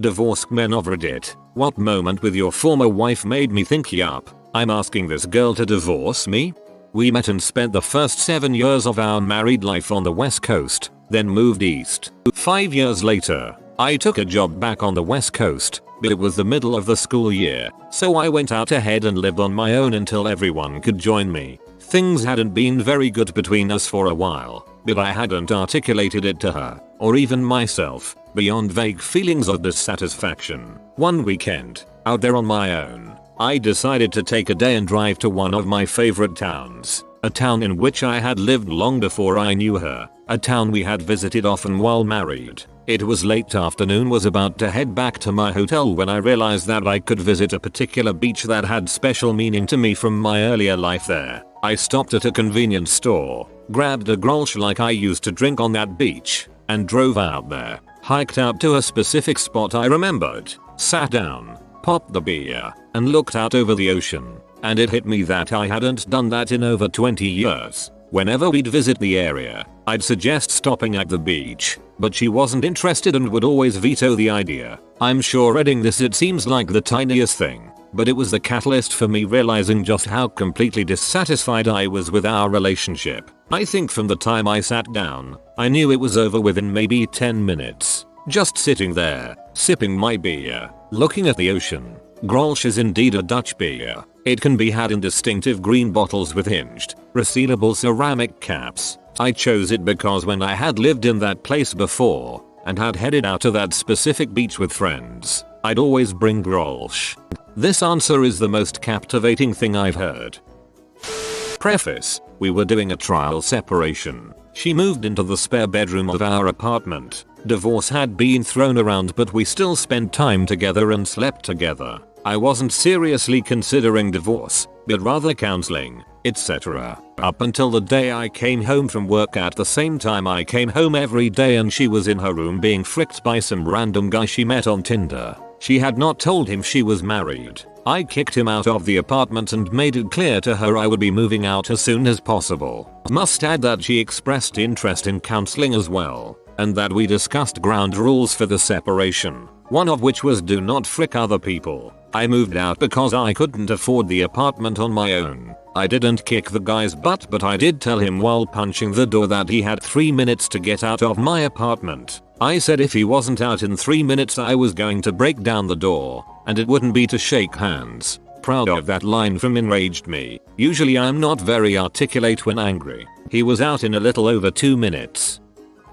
Divorced men of Reddit, what moment with your former wife made me think yup, I'm asking this girl to divorce me? We met and spent the first 7 years of our married life on the west coast, then moved east. 5 years later, I took a job back on the west coast, but it was the middle of the school year, so I went out ahead and lived on my own until everyone could join me. Things hadn't been very good between us for a while, but I hadn't articulated it to her, or even myself, beyond vague feelings of dissatisfaction. One weekend, out there on my own, I decided to take a day and drive to one of my favorite towns, a town in which I had lived long before I knew her, a town we had visited often while married. It was late afternoon, was about to head back to my hotel when I realized that I could visit a particular beach that had special meaning to me from my earlier life there. I stopped at a convenience store, grabbed a grolsch like I used to drink on that beach, and drove out there, hiked out to a specific spot I remembered, sat down, popped the beer, and looked out over the ocean, and it hit me that I hadn't done that in over 20 years. Whenever we'd visit the area, I'd suggest stopping at the beach, but she wasn't interested and would always veto the idea. I'm sure reading this it seems like the tiniest thing, but it was the catalyst for me realizing just how completely dissatisfied I was with our relationship. I think from the time I sat down, I knew it was over within maybe 10 minutes. Just sitting there, sipping my beer, looking at the ocean. Grolsch is indeed a Dutch beer. It can be had in distinctive green bottles with hinged, resealable ceramic caps. I chose it because when I had lived in that place before, and had headed out to that specific beach with friends, I'd always bring grolsch. This answer is the most captivating thing I've heard. Preface: we were doing a trial separation. She moved into the spare bedroom of our apartment. Divorce had been thrown around, but we still spent time together and slept together. I wasn't seriously considering divorce, but rather counseling, etc. Up until the day I came home from work at the same time I came home every day, and she was in her room being fricked by some random guy she met on Tinder. She had not told him she was married. I kicked him out of the apartment and made it clear to her I would be moving out as soon as possible. Must add that she expressed interest in counseling as well, and that we discussed ground rules for the separation, one of which was do not frick other people. I moved out because I couldn't afford the apartment on my own. I didn't kick the guy's butt, but I did tell him while punching the door that he had 3 minutes to get out of my apartment. I said if he wasn't out in 3 minutes I was going to break down the door, and it wouldn't be to shake hands. Proud of that line from enraged me. Usually I'm not very articulate when angry. He was out in a little over 2 minutes.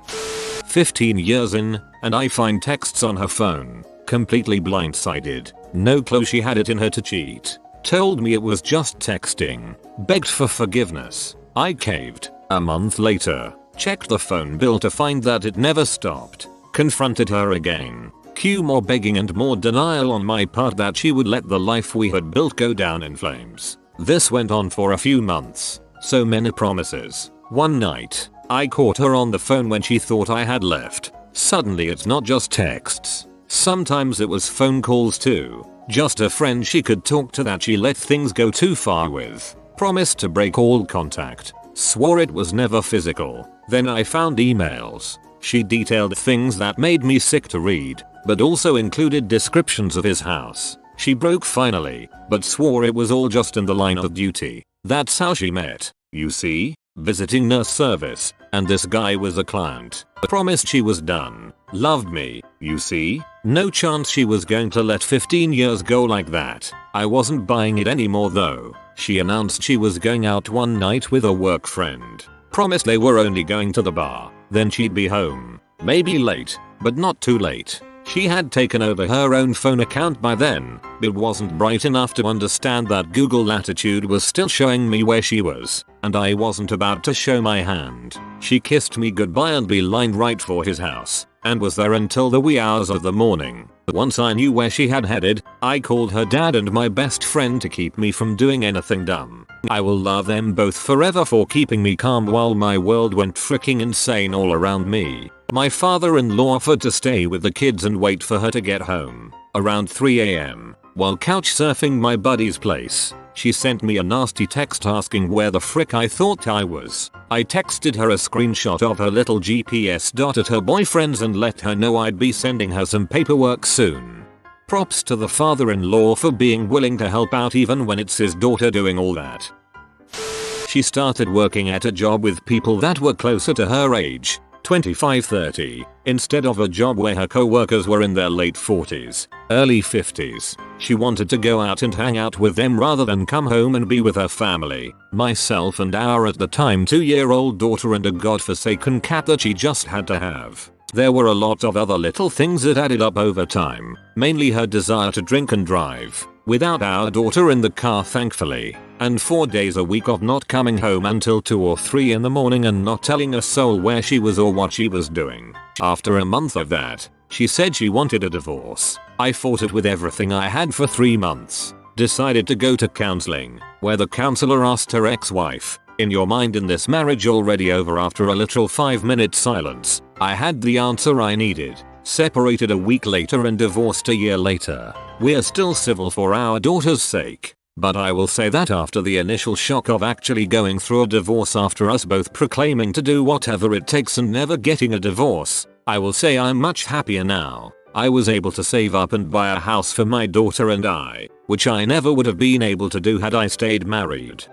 15 years in, and I find texts on her phone. Completely blindsided. No clue she had it in her to cheat. Told me it was just texting. Begged for forgiveness. I caved. A month later, checked the phone bill to find that it never stopped. Confronted her again. Cue more begging and more denial on my part that she would let the life we had built go down in flames. This went on for a few months. So many promises. One night, I caught her on the phone when she thought I had left. Suddenly it's not just texts. Sometimes it was phone calls too. Just a friend she could talk to that she let things go too far with. Promised to break all contact. Swore it was never physical. Then I found emails. She detailed things that made me sick to read, but also included descriptions of his house. She broke finally, but swore it was all just in the line of duty. That's how she met, you see? Visiting nurse service, and this guy was a client. Promised she was done. Loved me, you see? No chance she was going to let 15 years go like that. I wasn't buying it anymore though. She announced she was going out one night with a work friend. Promised they were only going to the bar, then she'd be home. Maybe late, but not too late. She had taken over her own phone account by then, but wasn't bright enough to understand that Google Latitude was still showing me where she was, and I wasn't about to show my hand. She kissed me goodbye and beelined right for his house, and was there until the wee hours of the morning. Once I knew where she had headed, I called her dad and my best friend to keep me from doing anything dumb. I will love them both forever for keeping me calm while my world went freaking insane all around me. My father-in-law offered to stay with the kids and wait for her to get home. Around 3 AM, while couch surfing my buddy's place, she sent me a nasty text asking where the frick I thought I was. I texted her a screenshot of her little GPS dot at her boyfriend's and let her know I'd be sending her some paperwork soon. Props to the father-in-law for being willing to help out even when it's his daughter doing all that. She started working at a job with people that were closer to her age, 25-30, instead of a job where her co-workers were in their late 40s, early 50s. She wanted to go out and hang out with them rather than come home and be with her family, myself and our at the time 2-year-old daughter and a godforsaken cat that she just had to have. There were a lot of other little things that added up over time, mainly her desire to drink and drive, without our daughter in the car thankfully, and 4 days a week of not coming home until 2 or 3 in the morning and not telling a soul where she was or what she was doing. After a month of that, she said she wanted a divorce. I fought it with everything I had for 3 months, decided to go to counseling, where the counselor asked her ex-wife, "In your mind in this marriage already over?" After a literal 5-minute silence, I had the answer I needed. Separated a week later and divorced a year later. We're still civil for our daughter's sake, but I will say that after the initial shock of actually going through a divorce after us both proclaiming to do whatever it takes and never getting a divorce, I will say I'm much happier now. I was able to save up and buy a house for my daughter and I, which I never would have been able to do had I stayed married.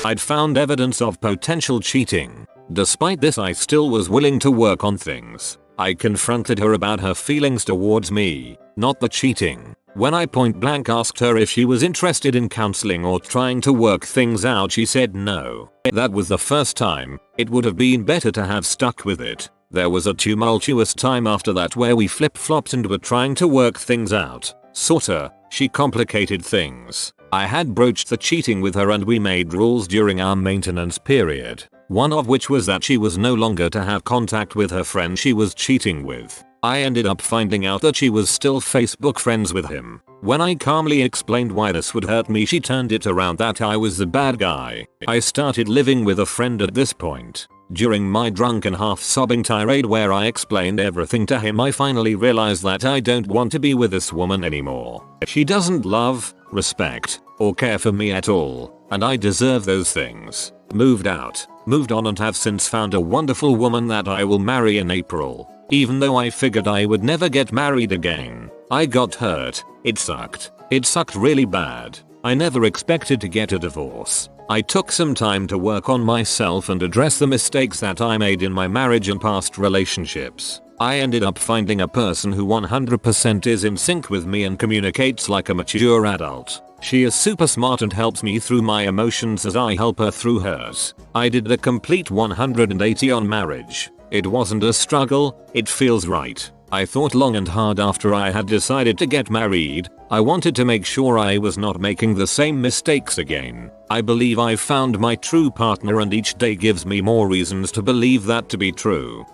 I'd found evidence of potential cheating. Despite this, I still was willing to work on things. I confronted her about her feelings towards me, not the cheating. When I point blank asked her if she was interested in counseling or trying to work things out, she said no. That was the first time. It would have been better to have stuck with it. There was a tumultuous time after that where we flip-flopped and were trying to work things out. Sorta. She complicated things. I had broached the cheating with her and we made rules during our maintenance period. One of which was that she was no longer to have contact with her friend she was cheating with. I ended up finding out that she was still Facebook friends with him. When I calmly explained why this would hurt me, she turned it around that I was the bad guy. I started living with a friend at this point. During my drunken half-sobbing tirade where I explained everything to him, I finally realized that I don't want to be with this woman anymore. She doesn't love, respect, or care for me at all, and I deserve those things. Moved out, moved on, and have since found a wonderful woman that I will marry in April. Even though I figured I would never get married again, I got hurt. It sucked. It sucked really bad. I never expected to get a divorce. I took some time to work on myself and address the mistakes that I made in my marriage and past relationships. I ended up finding a person who 100% is in sync with me and communicates like a mature adult. She is super smart and helps me through my emotions as I help her through hers. I did the complete 180 on marriage. It wasn't a struggle, it feels right. I thought long and hard after I had decided to get married. I wanted to make sure I was not making the same mistakes again. I believe I've found my true partner and each day gives me more reasons to believe that to be true.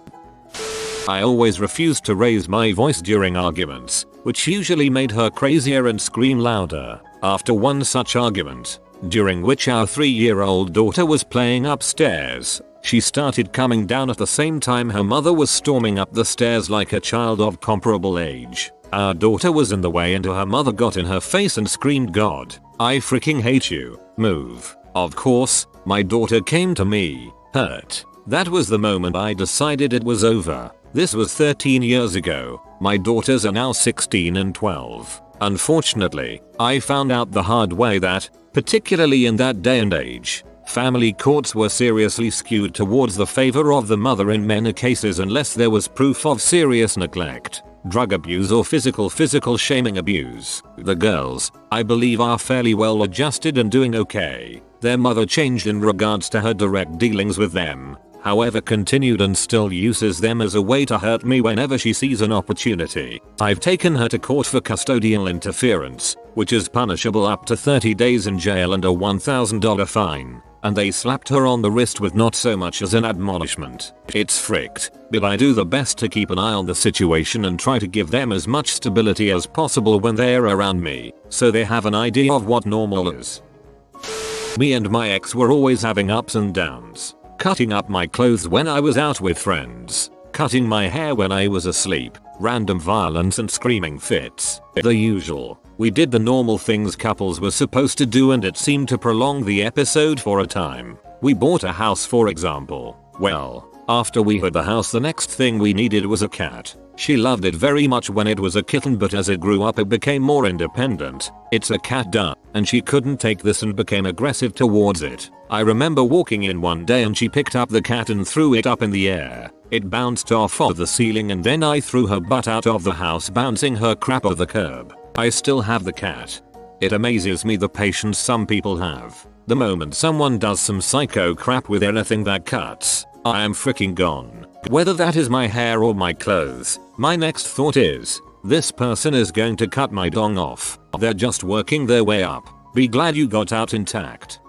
I always refused to raise my voice during arguments, which usually made her crazier and scream louder. After one such argument, during which our 3-year-old daughter was playing upstairs, she started coming down at the same time her mother was storming up the stairs like a child of comparable age. Our daughter was in the way and her mother got in her face and screamed, "God, I freaking hate you, move." Of course, my daughter came to me, hurt. That was the moment I decided it was over. This was 13 years ago. My daughters are now 16 and 12. Unfortunately, I found out the hard way that, particularly in that day and age, family courts were seriously skewed towards the favor of the mother in many cases unless there was proof of serious neglect, drug abuse or physical shaming abuse. The girls, I believe, are fairly well adjusted and doing okay. Their mother changed in regards to her direct dealings with them, however continued and still uses them as a way to hurt me whenever she sees an opportunity. I've taken her to court for custodial interference, which is punishable up to 30 days in jail and a $1,000 fine, and they slapped her on the wrist with not so much as an admonishment. It's fricked, but I do the best to keep an eye on the situation and try to give them as much stability as possible when they're around me, so they have an idea of what normal is. Me and my ex were always having ups and downs. Cutting up my clothes when I was out with friends, cutting my hair when I was asleep, random violence and screaming fits. The usual. We did the normal things couples were supposed to do and it seemed to prolong the episode for a time. We bought a house for example. Well, after we had the house, the next thing we needed was a cat. She loved it very much when it was a kitten, but as it grew up it became more independent. It's a cat duh, and she couldn't take this and became aggressive towards it. I remember walking in one day and she picked up the cat and threw it up in the air. It bounced off of the ceiling and then I threw her butt out of the house, bouncing her crap off the curb. I still have the cat. It amazes me the patience some people have. The moment someone does some psycho crap with anything that cuts, I am freaking gone. Whether that is my hair or my clothes, my next thought is, this person is going to cut my dong off. They're just working their way up. Be glad you got out intact.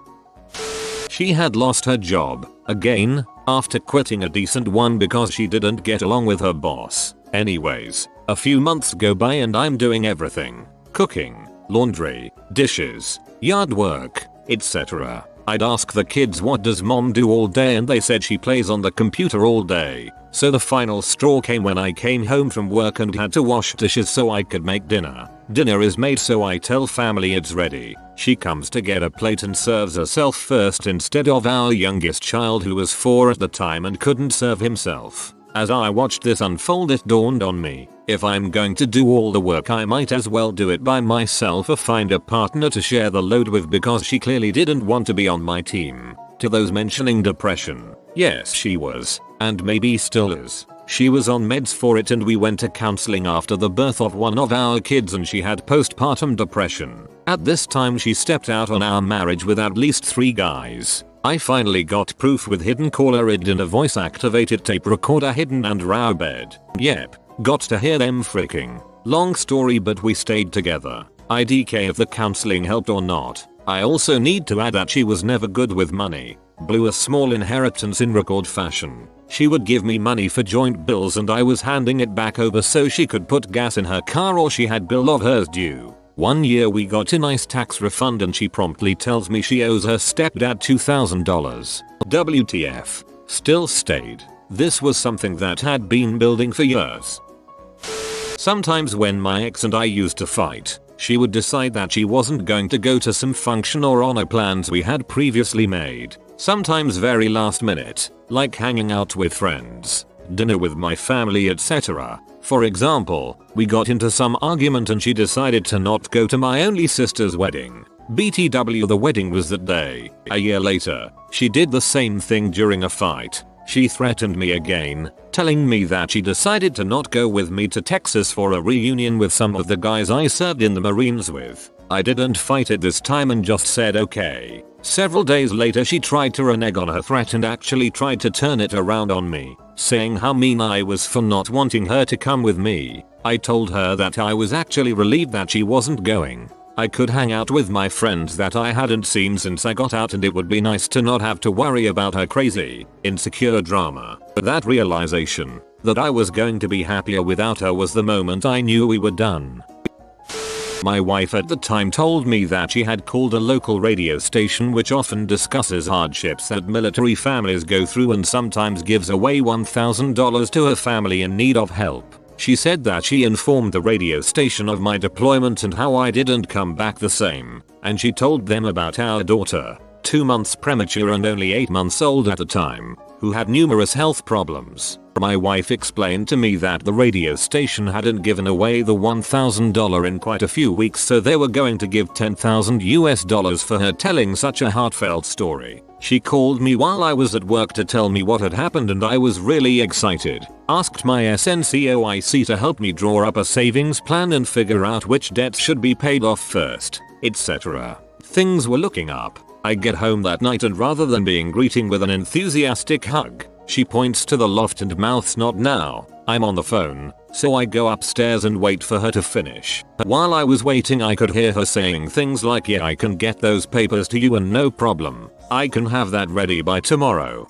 She had lost her job, again, after quitting a decent one because she didn't get along with her boss. Anyways, a few months go by and I'm doing everything. Cooking, laundry, dishes, yard work, etc. I'd ask the kids, what does mom do all day, and they said she plays on the computer all day. So the final straw came when I came home from work and had to wash dishes so I could make dinner. Dinner is made, so I tell family it's ready. She comes to get a plate and serves herself first instead of our youngest child, who was 4 at the time and couldn't serve himself. As I watched this unfold, it dawned on me, if I'm going to do all the work I might as well do it by myself or find a partner to share the load with, because she clearly didn't want to be on my team. To those mentioning depression, yes, she was, and maybe still is. She was on meds for it and we went to counseling after the birth of one of our kids and she had postpartum depression. At this time she stepped out on our marriage with at least 3 guys. I finally got proof with hidden caller ID and a voice activated tape recorder hidden under our bed. Yep, got to hear them freaking. Long story, but we stayed together. IDK if the counseling helped or not. I also need to add that she was never good with money. Blew a small inheritance in record fashion. She would give me money for joint bills and I was handing it back over so she could put gas in her car or she had bill of hers due. One year we got a nice tax refund and she promptly tells me she owes her stepdad $2,000. WTF. Still stayed. This was something that had been building for years. Sometimes when my ex and I used to fight, she would decide that she wasn't going to go to some function or honor plans we had previously made. Sometimes very last minute, like hanging out with friends, dinner with my family, etc. For example, we got into some argument and she decided to not go to my only sister's wedding. BTW, the wedding was that day. A year later, she did the same thing during a fight. She threatened me again, telling me that she decided to not go with me to Texas for a reunion with some of the guys I served in the Marines with. I didn't fight it this time and just said okay. Several days later she tried to renege on her threat and actually tried to turn it around on me, saying how mean I was for not wanting her to come with me. I told her that I was actually relieved that she wasn't going. I could hang out with my friends that I hadn't seen since I got out and it would be nice to not have to worry about her crazy, insecure drama. But that realization, that I was going to be happier without her, was the moment I knew we were done. My wife at the time told me that she had called a local radio station which often discusses hardships that military families go through and sometimes gives away $1,000 to a family in need of help. She said that she informed the radio station of my deployment and how I didn't come back the same, and she told them about our daughter, 2 months premature and only 8 months old at the time, who had numerous health problems. My wife explained to me that the radio station hadn't given away the $1,000 in quite a few weeks, so they were going to give $10,000 for her telling such a heartfelt story. She called me while I was at work to tell me what had happened and I was really excited. Asked my SNCOIC to help me draw up a savings plan and figure out which debts should be paid off first, etc. Things were looking up. I get home that night and rather than being greeted with an enthusiastic hug, she points to the loft and mouths, "Not now." I'm on the phone, so I go upstairs and wait for her to finish. While I was waiting I could hear her saying things like, "Yeah, I can get those papers to you and no problem. I can have that ready by tomorrow."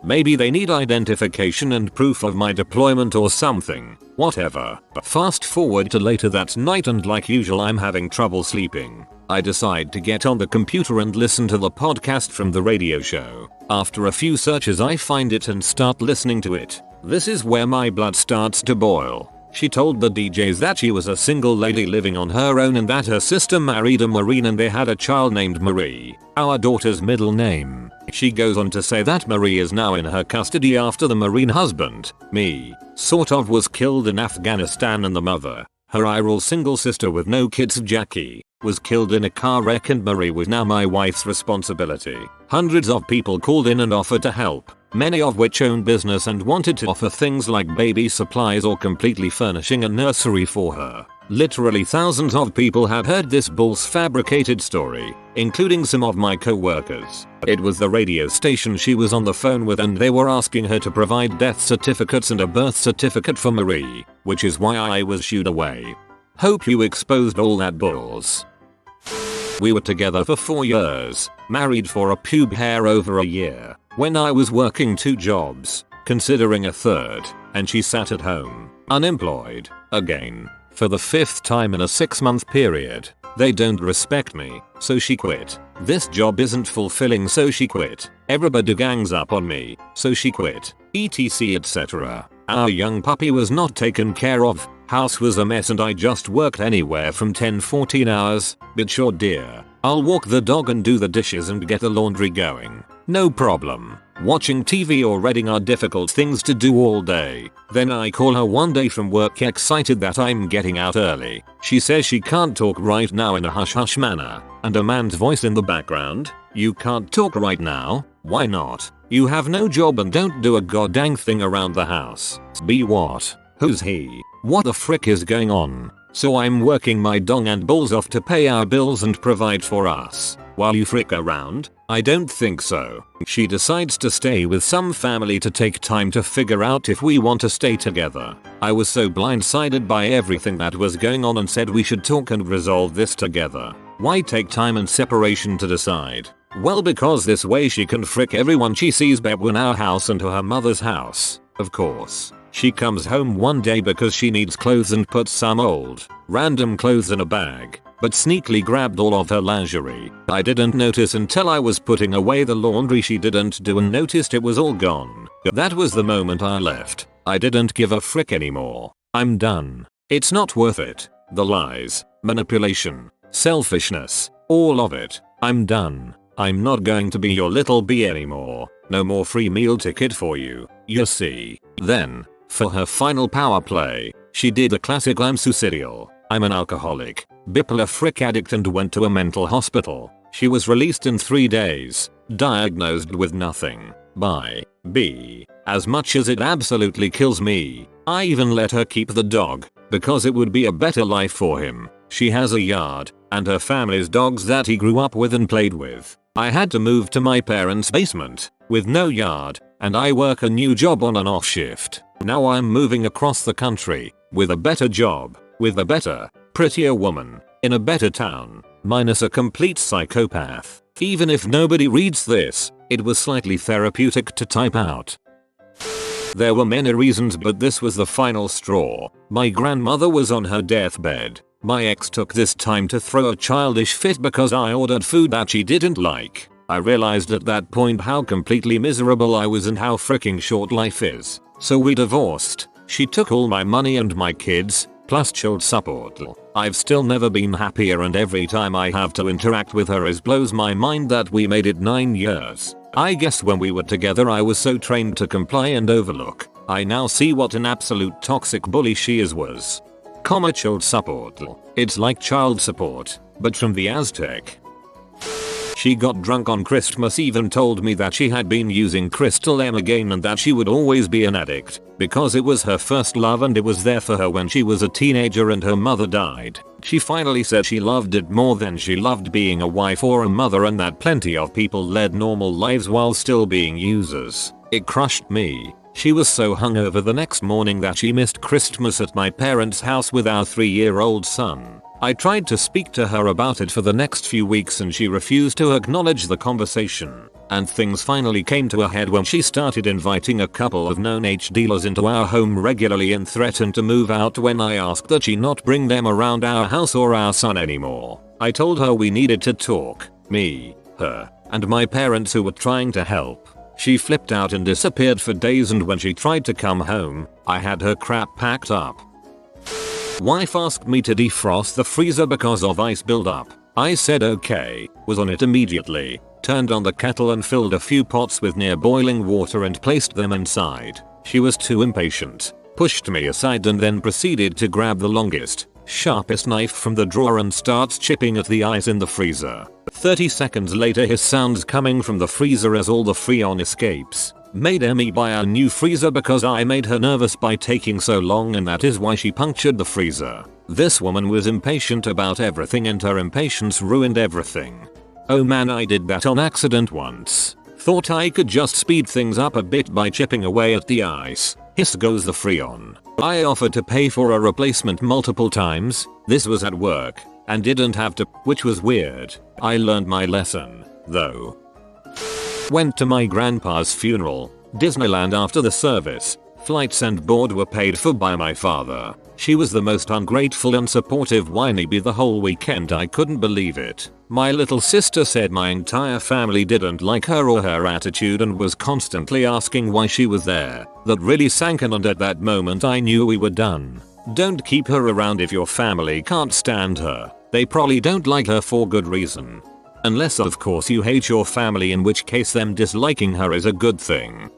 Maybe they need identification and proof of my deployment or something. Whatever. Fast forward to later that night and like usual I'm having trouble sleeping. I decide to get on the computer and listen to the podcast from the radio show. After a few searches I find it and start listening to it. This is where my blood starts to boil. She told the DJs that she was a single lady living on her own and that her sister married a Marine and they had a child named Marie, our daughter's middle name. She goes on to say that Marie is now in her custody after the Marine husband, me, sort of was killed in Afghanistan and the mother, her IRL single sister with no kids Jackie, was killed in a car wreck and Marie was now my wife's responsibility. Hundreds of people called in and offered to help, many of which owned business and wanted to offer things like baby supplies or completely furnishing a nursery for her. Literally thousands of people had heard this bull's fabricated story, including some of my co-workers. It was the radio station she was on the phone with and they were asking her to provide death certificates and a birth certificate for Marie, which is why I was shooed away. Hope you exposed all that bulls. We were together for 4 years, married for a pube hair over a year, when I was working 2 jobs, considering a third, and she sat at home, unemployed, again, for the 5th time in a 6-month period. They don't respect me, so she quit. This job isn't fulfilling, so she quit. Everybody gangs up on me, so she quit. etc etc. Our young puppy was not taken care of. House was a mess and I just worked anywhere from 10-14 hours, but sure dear, I'll walk the dog and do the dishes and get the laundry going. No problem. Watching TV or reading are difficult things to do all day. Then I call her one day from work excited that I'm getting out early. She says she can't talk right now in a hush hush manner, and a man's voice in the background, "You can't talk right now? Why not? You have no job and don't do a goddamn thing around the house." Be what? Who's he? What the frick is going on? So I'm working my dong and balls off to pay our bills and provide for us, while you frick around? I don't think so. She decides to stay with some family to take time to figure out if we want to stay together. I was so blindsided by everything that was going on and said we should talk and resolve this together. Why take time and separation to decide? Well, because this way she can frick everyone she sees back in our house and to her mother's house, of course. She comes home one day because she needs clothes and puts some old, random clothes in a bag, but sneakily grabbed all of her lingerie. I didn't notice until I was putting away the laundry she didn't do and noticed it was all gone. That was the moment I left. I didn't give a frick anymore. I'm done. It's not worth it. The lies, manipulation, selfishness, all of it. I'm done. I'm not going to be your little bee anymore. No more free meal ticket for you, you see. Then, for her final power play, she did the classic "I'm suicidal, I'm an alcoholic, bipolar frick addict" and went to a mental hospital. She was released in 3 days, diagnosed with nothing. By B. As much as it absolutely kills me, I even let her keep the dog, because it would be a better life for him. She has a yard, and her family's dogs that he grew up with and played with. I had to move to my parents' basement, with no yard, and I work a new job on an off shift. Now I'm moving across the country, with a better job, with a better, prettier woman, in a better town, minus a complete psychopath. Even if nobody reads this, it was slightly therapeutic to type out. There were many reasons, but this was the final straw. My grandmother was on her deathbed. My ex took this time to throw a childish fit because I ordered food that she didn't like. I realized at that point how completely miserable I was and how freaking short life is. So we divorced. She took all my money and my kids, plus child support. I've still never been happier, and every time I have to interact with her it blows my mind that we made it 9 years. I guess when we were together I was so trained to comply and overlook. I now see what an absolute toxic bully she was. Child support. It's like child support, but from the Aztec. She got drunk on Christmas Eve and told me that she had been using crystal M again and that she would always be an addict, because it was her first love and it was there for her when she was a teenager and her mother died. She finally said she loved it more than she loved being a wife or a mother, and that plenty of people led normal lives while still being users. It crushed me. She was so hungover the next morning that she missed Christmas at my parents' house with our 3-year-old son. I tried to speak to her about it for the next few weeks and she refused to acknowledge the conversation. And things finally came to a head when she started inviting a couple of known H dealers into our home regularly and threatened to move out when I asked that she not bring them around our house or our son anymore. I told her we needed to talk, me, her, and my parents who were trying to help. She flipped out and disappeared for days, and when she tried to come home, I had her crap packed up. Wife asked me to defrost the freezer because of ice buildup. I said okay, was on it immediately, turned on the kettle and filled a few pots with near boiling water and placed them inside. She was too impatient, pushed me aside and then proceeded to grab the longest, sharpest knife from the drawer and starts chipping at the ice in the freezer. 30 seconds later his sounds coming from the freezer as all the Freon escapes. Made Emmy buy a new freezer because I made her nervous by taking so long, and that is why she punctured the freezer. This woman was impatient about everything and her impatience ruined everything. Oh man, I did that on accident once. Thought I could just speed things up a bit by chipping away at the ice. Hiss goes the Freon. I offered to pay for a replacement multiple times. This was at work and didn't have to, which was weird. I learned my lesson, though. Went to my grandpa's funeral, Disneyland after the service. Flights and board were paid for by my father. She was the most ungrateful and supportive whiny bee the whole weekend. I couldn't believe it. My little sister said my entire family didn't like her or her attitude and was constantly asking why she was there. That really sank in, and at that moment I knew we were done. Don't keep her around if your family can't stand her. They probably don't like her for good reason. Unless of course you hate your family, in which case them disliking her is a good thing.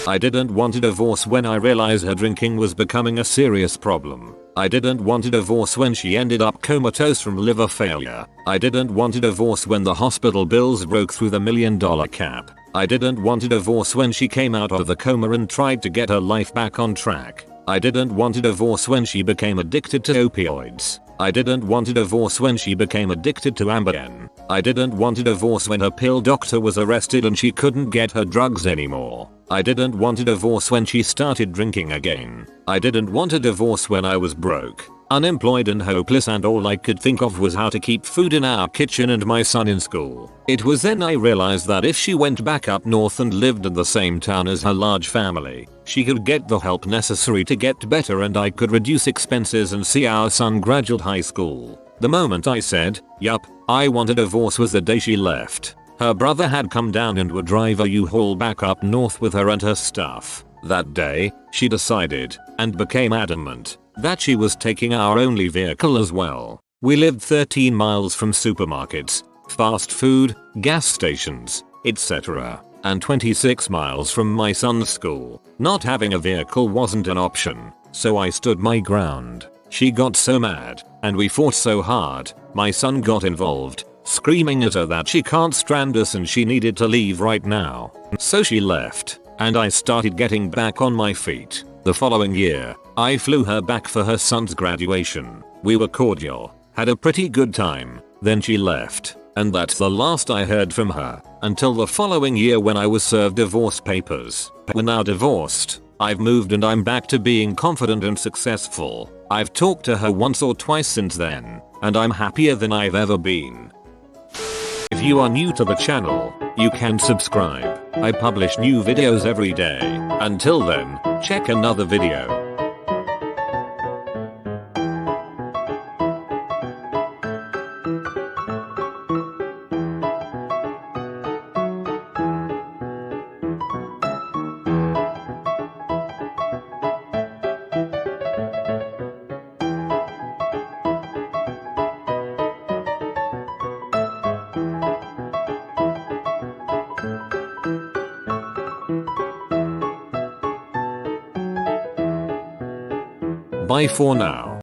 I didn't want a divorce when I realized her drinking was becoming a serious problem. I didn't want a divorce when she ended up comatose from liver failure. I didn't want a divorce when the hospital bills broke through the $1 million cap. I didn't want a divorce when she came out of the coma and tried to get her life back on track. I didn't want a divorce when she became addicted to opioids. I didn't want a divorce when she became addicted to Ambien. I didn't want a divorce when her pill doctor was arrested and she couldn't get her drugs anymore. I didn't want a divorce when she started drinking again. I didn't want a divorce when I was broke, unemployed and hopeless, and all I could think of was how to keep food in our kitchen and my son in school. It was then I realized that if she went back up north and lived in the same town as her large family, she could get the help necessary to get better and I could reduce expenses and see our son graduate high school. The moment I said, yup, I want a divorce was the day she left. Her brother had come down and would drive a U-Haul back up north with her and her stuff. That day, she decided, and became adamant, that she was taking our only vehicle as well. We lived 13 miles from supermarkets, fast food, gas stations, etc., and 26 miles from my son's school. Not having a vehicle wasn't an option, so I stood my ground. She got so mad, and we fought so hard, my son got involved, screaming at her that she can't stand us and she needed to leave right now. So she left, and I started getting back on my feet. The following year, I flew her back for her son's graduation. We were cordial, had a pretty good time, then she left, and that's the last I heard from her, until the following year when I was served divorce papers. We're now divorced. I've moved and I'm back to being confident and successful. I've talked to her once or twice since then, and I'm happier than I've ever been. If you are new to the channel, you can subscribe. I publish new videos every day. Until then, check another video. Bye for now.